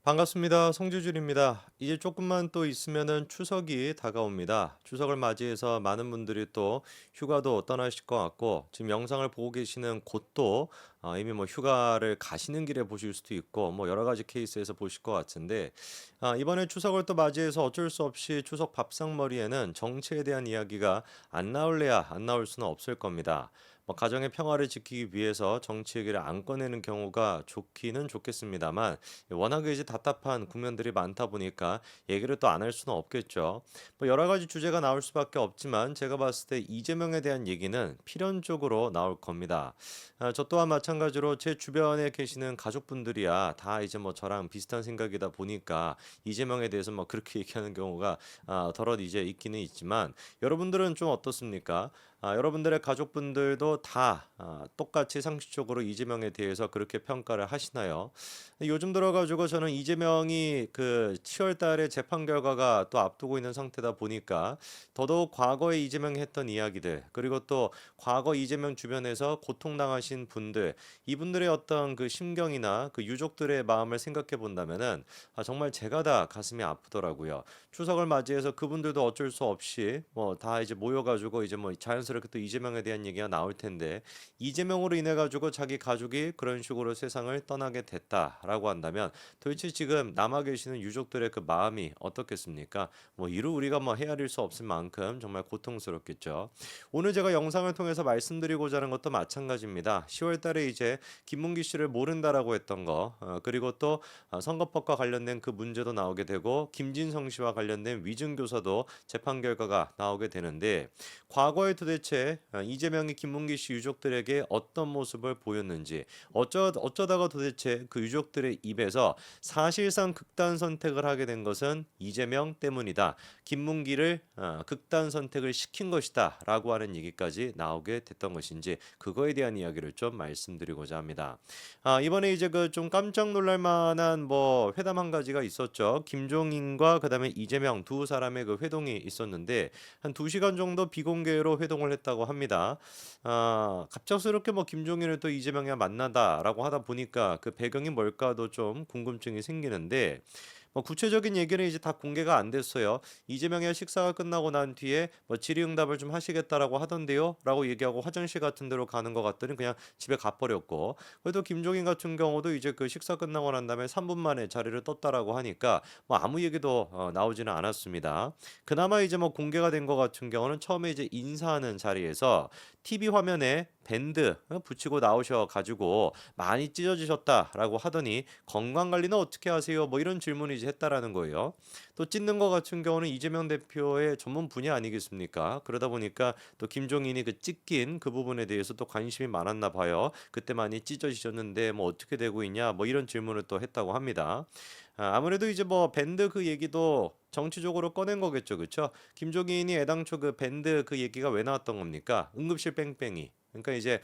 반갑습니다. 송지준입니다. 이제 조금만 또 있으면은 추석이 다가옵니다. 추석을 맞이해서 많은 분들이 또 휴가도 떠나실 것 같고, 지금 영상을 보고 계시는 곳도 이미 뭐 휴가를 가시는 길에 보실 수도 있고, 뭐 여러 가지 케이스에서 보실 것 같은데, 이번에 추석을 또 맞이해서 어쩔 수 없이 추석 밥상머리에는 정치에 대한 이야기가 안 나올래야 안 나올 수는 없을 겁니다. 뭐 가정의 평화를 지키기 위해서 정치 얘기를 안 꺼내는 경우가 좋기는 좋겠습니다만, 워낙에 이제 답답한 국면들이 많다 보니까 얘기를 또 안 할 수는 없겠죠. 뭐 여러 가지 주제가 나올 수밖에 없지만 제가 봤을 때 이재명에 대한 얘기는 필연적으로 나올 겁니다. 저 또한 마찬가지로 제 주변에 계시는 가족분들이야 다 이제 뭐 저랑 비슷한 생각이다 보니까 이재명에 대해서 뭐 그렇게 얘기하는 경우가 덜어 이제 있기는 있지만 여러분들은 좀 어떻습니까? 여러분들의 가족분들도 다 똑같이 상식적으로 이재명에 대해서 그렇게 평가를 하시나요? 요즘 들어가지고 저는 이재명이 그 10월 달에 재판 결과가 또 앞두고 있는 상태다 보니까 더더욱 과거에 이재명이 했던 이야기들 그리고 또 과거 이재명 주변에서 고통당하신 분들 이분들의 어떤 그 심경이나 그 유족들의 마음을 생각해 본다면은 정말 제가 다 가슴이 아프더라고요. 추석을 맞이해서 그분들도 어쩔 수 없이 뭐 다 이제 모여가지고 이제 뭐 자연스럽게 또 이재명에 대한 얘기가 나올 텐데 이재명으로 인해 가지고 자기 가족이 그런 식으로 세상을 떠나게 됐다라고 한다면 도대체 지금 남아 계시는 유족들의 그 마음이 어떻겠습니까? 뭐 이루 우리가 뭐 헤아릴 수 없을 만큼 정말 고통스럽겠죠. 오늘 제가 영상을 통해서 말씀드리고자 하는 것도 마찬가지입니다. 10월 달에 이제 김문기 씨를 모른다라고 했던 거 그리고 또 선거법과 관련된 그 문제도 나오게 되고 김진성 씨와 관련된 위증교사도 재판 결과가 나오게 되는데 과거에 도대체 이재명이 김문기 씨 유족들에게 어떤 모습을 보였는지 어쩌다가 도대체 그 유족들의 입에서 사실상 극단 선택을 하게 된 것은 이재명 때문이다. 김문기를 극단 선택을 시킨 것이다라고 하는 얘기까지 나오게 됐던 것인지 그거에 대한 이야기를 좀 말씀드리고자 합니다. 이번에 이제 그 좀 깜짝 놀랄 만한 뭐 회담 한 가지가 있었죠. 김종인과 그다음에 이재명 두 사람의 그 회동이 있었는데 한 2시간 정도 비공개로 회동을 했다고 합니다. 갑작스럽게 뭐 김종인을 또 이재명이 만나다라고 하다 보니까 그 배경이 뭘까도 좀 궁금증이 생기는데 뭐 구체적인 얘기는 이제 다 공개가 안 됐어요. 이재명의 식사가 끝나고 난 뒤에 뭐 질의응답을 좀 하시겠다라고 하던데요라고 얘기하고 화장실 같은 데로 가는 것 같더니 그냥 집에 가버렸고 그래도 김종인 같은 경우도 이제 그 식사 끝나고 난 다음에 3분 만에 자리를 떴다라고 하니까 뭐 아무 얘기도 나오지는 않았습니다. 그나마 이제 뭐 공개가 된 것 같은 경우는 처음에 이제 인사하는 자리에서 TV 화면에 밴드 붙이고 나오셔 가지고 많이 찢어지셨다라고 하더니 건강 관리는 어떻게 하세요? 뭐 이런 질문을 이제 했다라는 거예요. 또 찢는 거 같은 경우는 이재명 대표의 전문 분야 아니겠습니까? 그러다 보니까 또 김종인이 그 찢긴 그 부분에 대해서 또 관심이 많았나 봐요. 그때 많이 찢어지셨는데 뭐 어떻게 되고 있냐? 뭐 이런 질문을 또 했다고 합니다. 아무래도 이제 뭐 밴드 그 얘기도 정치적으로 꺼낸 거겠죠, 그렇죠? 김종인이 애당초 그 밴드 그 얘기가 왜 나왔던 겁니까? 응급실 뺑뺑이. 그러니까 이제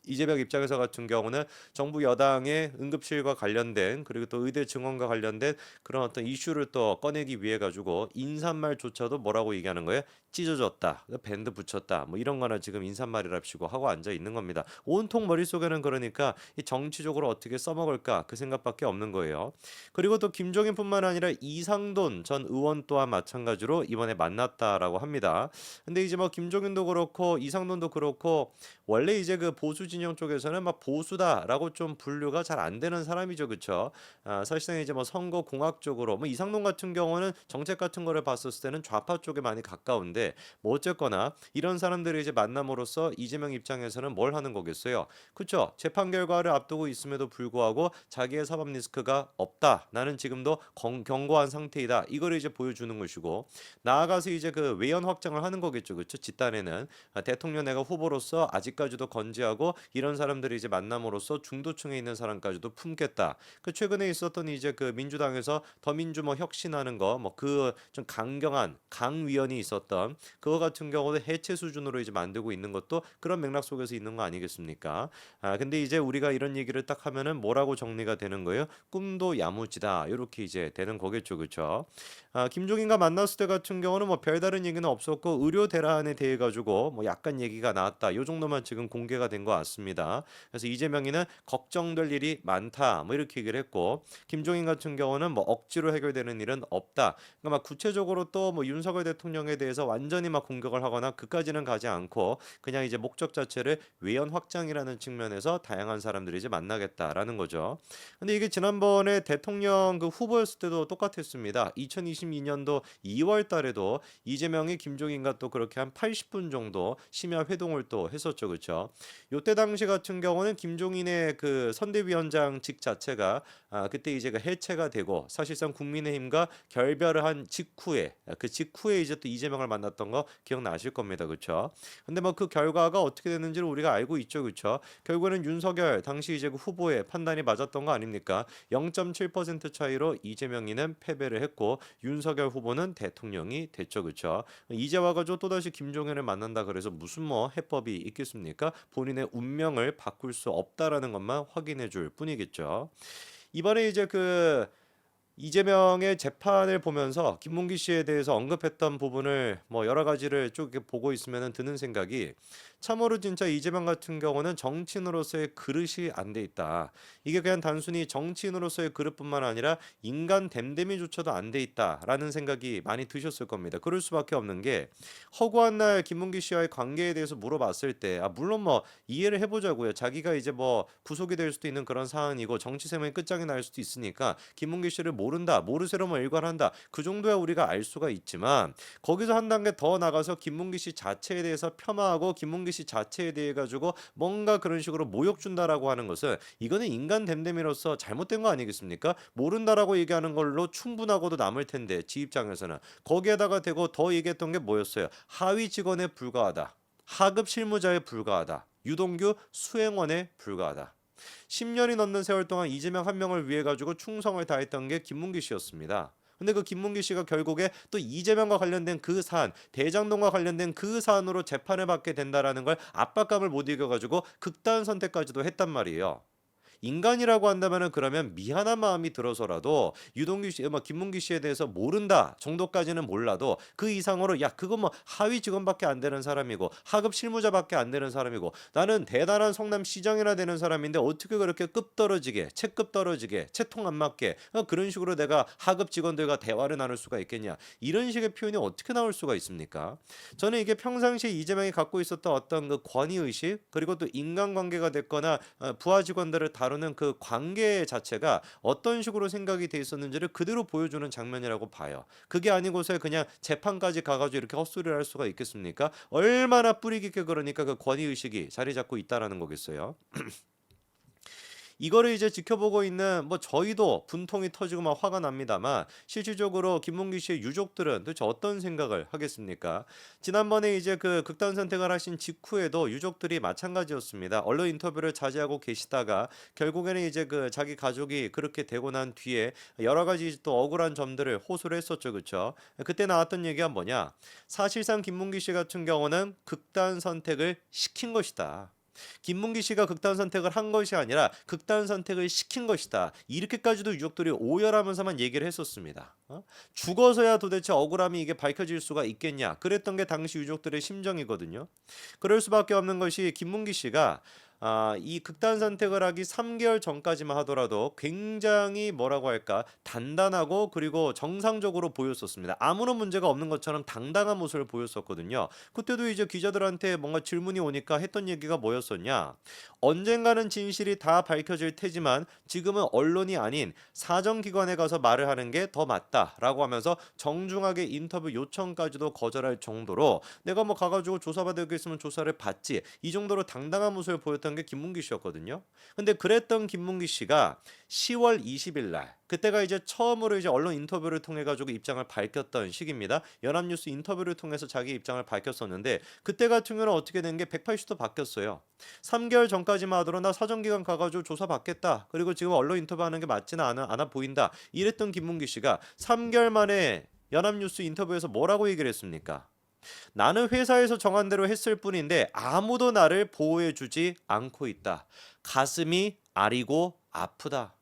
이재명 입장에서 같은 경우는 정부 여당의 응급실과 관련된 그리고 또 의대 증원과 관련된 그런 어떤 이슈를 또 꺼내기 위해 가지고 인사말조차도 뭐라고 얘기하는 거예요? 찢어졌다, 밴드 붙였다, 뭐 이런 거나 지금 인사말이랍시고 하고 앉아 있는 겁니다. 온통 머릿속에는 그러니까 이 정치적으로 어떻게 써먹을까 그 생각밖에 없는 거예요. 그리고 또 김종인뿐만 아니라 이상돈 전 의원 또한 마찬가지로 이번에 만났다라고 합니다. 근데 이제 뭐 김종인도 그렇고 이상돈도 그렇고 원래 이제 그 보수 진영 쪽에서는 막 보수다라고 좀 분류가 잘 안 되는 사람이죠, 그렇죠? 사실상 이제 뭐 선거 공학적으로 뭐 이상돈 같은 경우는 정책 같은 거를 봤었을 때는 좌파 쪽에 많이 가까운데 뭐 어쨌거나 이런 사람들이 이제 만남으로써 이재명 입장에서는 뭘 하는 거겠어요? 그렇죠? 재판 결과를 앞두고 있음에도 불구하고 자기의 사법 리스크가 없다. 나는 지금도 견고한 상태이다. 이거를 이제 보여주는 것이고 나아가서 이제 그 외연 확장을 하는 거겠죠, 그렇죠? 집단에는 대통령 내가 후보로서 아직까지도 건재하고 이런 사람들이 이제 만남으로써 중도층에 있는 사람까지도 품겠다. 그 최근에 있었던 이제 그 민주당에서 더민주 뭐 혁신하는 거 뭐 그 좀 강경한 강위원이 있었던 그거 같은 경우도 해체 수준으로 이제 만들고 있는 것도 그런 맥락 속에서 있는 거 아니겠습니까? 근데 이제 우리가 이런 얘기를 딱 하면은 뭐라고 정리가 되는 거예요? 꿈도 야무지다. 이렇게 이제 되는 거겠죠, 그렇죠? 김종인과 만났을 때 같은 경우는 뭐 별다른 얘기는 없었고 의료 대란에 대해 가지고 뭐 약간 얘기가 나왔다. 요 정도만 지금 공개가 된 것 나왔습니다. 그래서 이재명이는 걱정될 일이 많다 뭐 이렇게 얘기를 했고, 김종인 같은 경우는 뭐 억지로 해결되는 일은 없다. 그러니까 막 구체적으로 또 뭐 윤석열 대통령에 대해서 완전히 막 공격을 하거나 그까지는 가지 않고 그냥 이제 목적 자체를 외연 확장이라는 측면에서 다양한 사람들이 이제 만나겠다라는 거죠. 근데 이게 지난번에 대통령 그 후보였을 때도 똑같았습니다. 2022년도 2월 달에도 이재명이 김종인과 또 그렇게 한 80분 정도 심야 회동을 또 했었죠. 그렇죠? 요때 당시 같은 경우는 김종인의 그 선대위원장직 자체가 그때 이제 그 해체가 되고 사실상 국민의힘과 결별을 한 직후에, 그 직후에 이제 또 이재명을 만났던 거 기억나실 겁니다. 그렇죠? 근데 뭐 그 결과가 어떻게 됐는지를 우리가 알고 있죠. 그렇죠? 결국에는 윤석열 당시 이제 그 후보의 판단이 맞았던 거 아닙니까? 0.7% 차이로 이재명이는 패배를 했고 윤석열 후보는 대통령이 됐죠. 그렇죠? 이제 와가지고 또다시 김종인을 만난다 그래서 무슨 뭐 해법이 있겠습니까? 본인의 운명을 바꿀 수 없다라는 것만 확인해 줄 뿐이겠죠. 이번에 이제 그 이재명의 재판을 보면서 김문기 씨에 대해서 언급했던 부분을 뭐 여러 가지를 쭉 이렇게 보고 있으면 드는 생각이, 참으로 진짜 이재명 같은 경우는 정치인으로서의 그릇이 안 돼 있다. 이게 그냥 단순히 정치인으로서의 그릇뿐만 아니라 인간 됨됨이조차도 안 돼 있다라는 생각이 많이 드셨을 겁니다. 그럴 수밖에 없는 게, 허구한 날 김문기 씨와의 관계에 대해서 물어봤을 때 물론 뭐 이해를 해보자고요. 자기가 이제 뭐 구속이 될 수도 있는 그런 사안이고 정치 생명이 끝장이 날 수도 있으니까 김문기 씨를 모른다, 모르쇠로만 일관한다, 그 정도야 우리가 알 수가 있지만, 거기서 한 단계 더 나가서 김문기 씨 자체에 대해서 폄하하고 김문기 씨 자체에 대해 가지고 뭔가 그런 식으로 모욕 준다라고 하는 것은, 이거는 인간 됨됨이로서 잘못된 거 아니겠습니까? 모른다라고 얘기하는 걸로 충분하고도 남을 텐데, 지 입장에서는 거기에다가 대고 더 얘기했던 게 뭐였어요? 하위 직원에 불과하다, 하급 실무자에 불과하다, 유동규 수행원에 불과하다. 10년이 넘는 세월 동안 이재명 한 명을 위해 가지고 충성을 다했던 게 김문기 씨였습니다. 근데 그 김문기 씨가 결국에 또 이재명과 관련된 그 사안, 대장동과 관련된 그 사안으로 재판을 받게 된다라는 걸 압박감을 못 이겨가지고 극단 선택까지도 했단 말이에요. 인간이라고 한다면은 그러면 미안한 마음이 들어서라도 유동규 씨, 김문기 씨에 대해서 모른다 정도까지는 몰라도 그 이상으로 야 그거 뭐 하위 직원밖에 안 되는 사람이고 하급 실무자밖에 안 되는 사람이고 나는 대단한 성남시장이나 되는 사람인데 어떻게 그렇게 급 떨어지게 채급 떨어지게 채통 안 맞게 그런 식으로 내가 하급 직원들과 대화를 나눌 수가 있겠냐, 이런 식의 표현이 어떻게 나올 수가 있습니까? 저는 이게 평상시에 이재명이 갖고 있었던 어떤 그 권위의식, 그리고 또 인간관계가 됐거나 부하 직원들을 다루는 그 관계 자체가 어떤 식으로 생각이 돼 있었는지를 그대로 보여주는 장면이라고 봐요. 그게 아니고서 그냥 재판까지 가가지고 이렇게 헛소리를 할 수가 있겠습니까? 얼마나 뿌리 깊게 그러니까 그 권위의식이 자리 잡고 있다라는 거겠어요. 이거를 이제 지켜보고 있는 뭐 저희도 분통이 터지고 막 화가 납니다만, 실질적으로 김문기 씨의 유족들은 도대체 어떤 생각을 하겠습니까? 지난번에 이제 그 극단 선택을 하신 직후에도 유족들이 마찬가지였습니다. 언론 인터뷰를 자제하고 계시다가 결국에는 이제 그 자기 가족이 그렇게 되고 난 뒤에 여러 가지 또 억울한 점들을 호소를 했었죠. 그렇죠? 그때 나왔던 얘기가 뭐냐? 사실상 김문기 씨 같은 경우는 극단 선택을 시킨 것이다. 김문기 씨가 극단 선택을 한 것이 아니라 극단 선택을 시킨 것이다. 이렇게까지도 유족들이 오열하면서만 얘기를 했었습니다. 죽어서야 도대체 억울함이 이게 밝혀질 수가 있겠냐. 그랬던 게 당시 유족들의 심정이거든요. 그럴 수밖에 없는 것이 김문기 씨가 이 극단 선택을 하기 3개월 전까지만 하더라도 굉장히 뭐라고 할까 단단하고 그리고 정상적으로 보였었습니다. 아무런 문제가 없는 것처럼 당당한 모습을 보였었거든요. 그때도 이제 기자들한테 뭔가 질문이 오니까 했던 얘기가 뭐였었냐? 언젠가는 진실이 다 밝혀질 테지만 지금은 언론이 아닌 사정기관에 가서 말을 하는 게 더 맞다라고 하면서 정중하게 인터뷰 요청까지도 거절할 정도로, 내가 뭐 가가지고 조사받을 게 있으면 조사를 받지, 이 정도로 당당한 모습을 보였던 게 김문기 씨였거든요. 근데 그랬던 김문기 씨가 10월 20일 날, 그때가 이제 처음으로 이제 언론 인터뷰를 통해 가지고 입장을 밝혔던 시기입니다. 연합뉴스 인터뷰를 통해서 자기 입장을 밝혔었는데, 그때 같은 경우는 어떻게 된 게 180도 바뀌었어요. 3개월 전까지만 하더라도 나 사정기관 가가지고 조사받겠다, 그리고 지금 언론 인터뷰하는 게 맞지는 않아 보인다, 이랬던 김문기 씨가 3개월 만에 연합뉴스 인터뷰에서 뭐라고 얘기를 했습니까? 나는 회사에서 정한 대로 했을 뿐인데 아무도 나를 보호해주지 않고 있다. 가슴이 아리고 아프다.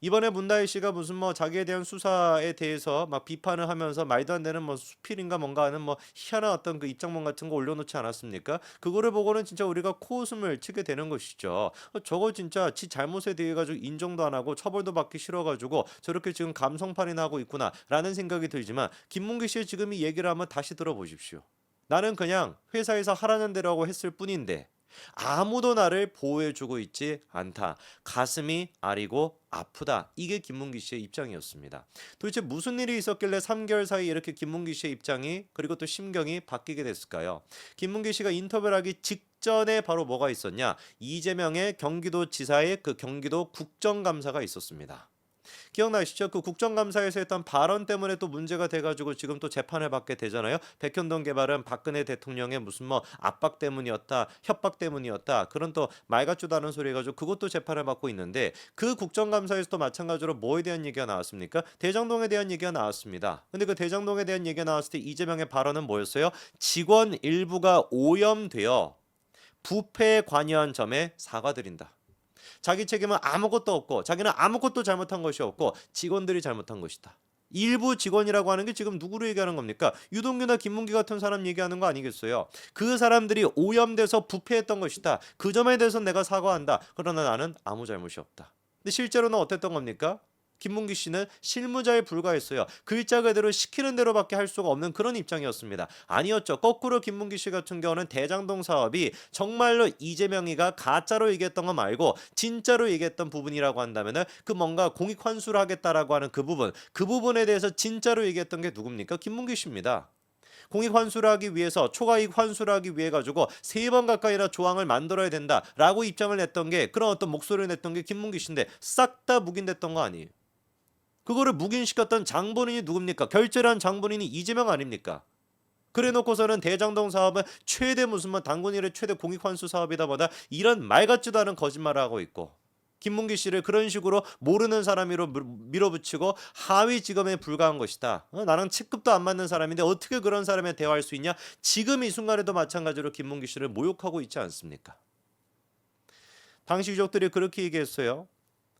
이번에 문다혜 씨가 무슨 뭐 자기에 대한 수사에 대해서 막 비판을 하면서 말도 안 되는 뭐 수필인가 뭔가 하는 뭐 희한한 어떤 그 입장문 같은 거 올려놓지 않았습니까? 그거를 보고는 진짜 우리가 코웃음을 치게 되는 것이죠. 저거 진짜 지 잘못에 대해 가지고 인정도 안 하고 처벌도 받기 싫어가지고 저렇게 지금 감성팔이나 하고 있구나라는 생각이 들지만 김문기 씨의 지금 이 얘기를 한번 다시 들어보십시오. 나는 그냥 회사에서 하라는 대로 하고 했을 뿐인데 아무도 나를 보호해주고 있지 않다. 가슴이 아리고 아프다. 이게 김문기 씨의 입장이었습니다. 도대체 무슨 일이 있었길래 3개월 사이 이렇게 김문기 씨의 입장이 그리고 또 심경이 바뀌게 됐을까요? 김문기 씨가 인터뷰를 하기 직전에 바로 뭐가 있었냐? 이재명의 경기도지사의 그 경기도 국정감사가 있었습니다. 기억나시죠? 그 국정감사에서 했던 발언 때문에 또 문제가 돼가지고 지금 또 재판을 받게 되잖아요. 백현동 개발은 박근혜 대통령의 무슨 뭐 압박 때문이었다, 협박 때문이었다. 그런 또 말 같지도 않은 소리 해가지고 그것도 재판을 받고 있는데 그 국정감사에서도 마찬가지로 뭐에 대한 얘기가 나왔습니까? 대장동에 대한 얘기가 나왔습니다. 근데 그 대장동에 대한 얘기가 나왔을 때 이재명의 발언은 뭐였어요? 직원 일부가 오염되어 부패에 관여한 점에 사과드린다. 자기 책임은 아무것도 없고 자기는 아무것도 잘못한 것이 없고 직원들이 잘못한 것이다. 일부 직원이라고 하는 게 지금 누구를 얘기하는 겁니까? 유동규나 김문기 같은 사람 얘기하는 거 아니겠어요? 그 사람들이 오염돼서 부패했던 것이다. 그 점에 대해서 내가 사과한다. 그러나 나는 아무 잘못이 없다. 근데 실제로는 어땠던 겁니까? 김문기 씨는 실무자에 불과했어요. 글자 그대로 시키는 대로밖에 할 수가 없는 그런 입장이었습니다. 아니었죠. 거꾸로 김문기 씨 같은 경우는 대장동 사업이 정말로 이재명이가 가짜로 얘기했던 거 말고 진짜로 얘기했던 부분이라고 한다면은 그 뭔가 공익 환수를 하겠다라고 하는 그 부분, 그 부분에 대해서 진짜로 얘기했던 게 누굽니까? 김문기 씨입니다. 공익 환수를 하기 위해서 초과이익 환수를 하기 위해 가지고 3번 가까이나 조항을 만들어야 된다라고 입장을 냈던 게 그런 어떤 목소리를 냈던 게 김문기 씨인데 싹 다 묵인됐던 거 아니에요. 그거를 묵인시켰던 장본인이 누굽니까? 결재를 한 장본인이 이재명 아닙니까? 그래 놓고서는 대장동 사업은 최대 무슨 뭐 당군 일의 최대 공익 환수 사업이다 보다 이런 말 같지도 않은 거짓말을 하고 있고 김문기 씨를 그런 식으로 모르는 사람으로 밀어붙이고 하위 직업에 불과한 것이다. 나랑 체급도 안 맞는 사람인데 어떻게 그런 사람에 대화할 수 있냐? 지금 이 순간에도 마찬가지로 김문기 씨를 모욕하고 있지 않습니까? 당시 유족들이 그렇게 얘기했어요.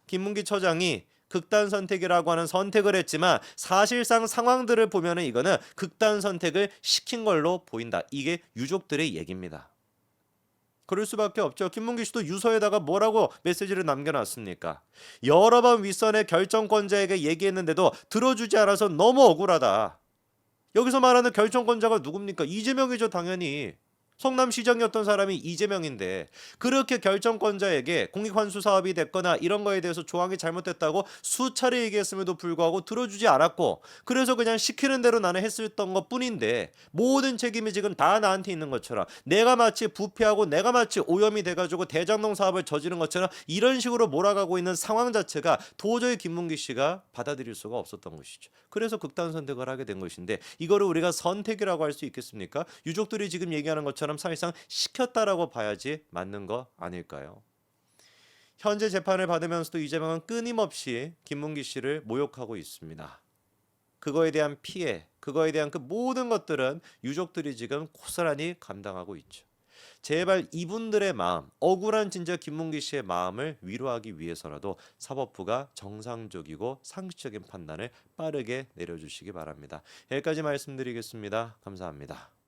김문기 처장이 극단 선택이라고 하는 선택을 했지만 사실상 상황들을 보면은 이거는 극단 선택을 시킨 걸로 보인다. 이게 유족들의 얘기입니다. 그럴 수밖에 없죠. 김문기 씨도 유서에다가 뭐라고 메시지를 남겨놨습니까? 여러 번 윗선의 결정권자에게 얘기했는데도 들어주지 않아서 너무 억울하다. 여기서 말하는 결정권자가 누굽니까? 이재명이죠, 당연히. 성남시장이었던 사람이 이재명인데 그렇게 결정권자에게 공익환수 사업이 됐거나 이런 거에 대해서 조항이 잘못됐다고 수차례 얘기했음에도 불구하고 들어주지 않았고 그래서 그냥 시키는 대로 나는 했었던 것뿐인데 모든 책임이 지금 다 나한테 있는 것처럼 내가 마치 부패하고 내가 마치 오염이 돼가지고 대장동 사업을 저지른 것처럼 이런 식으로 몰아가고 있는 상황 자체가 도저히 김문기 씨가 받아들일 수가 없었던 것이죠. 그래서 극단 선택을 하게 된 것인데 이거를 우리가 선택이라고 할 수 있겠습니까? 유족들이 지금 얘기하는 것처럼 사실상 시켰다라고 봐야지 맞는 거 아닐까요? 현재 재판을 받으면서도 이재명은 끊임없이 김문기 씨를 모욕하고 있습니다. 그거에 대한 피해, 그거에 대한 그 모든 것들은 유족들이 지금 고스란히 감당하고 있죠. 제발 이분들의 마음, 억울한 진짜 김문기 씨의 마음을 위로하기 위해서라도 사법부가 정상적이고 상식적인 판단을 빠르게 내려주시기 바랍니다. 여기까지 말씀드리겠습니다. 감사합니다.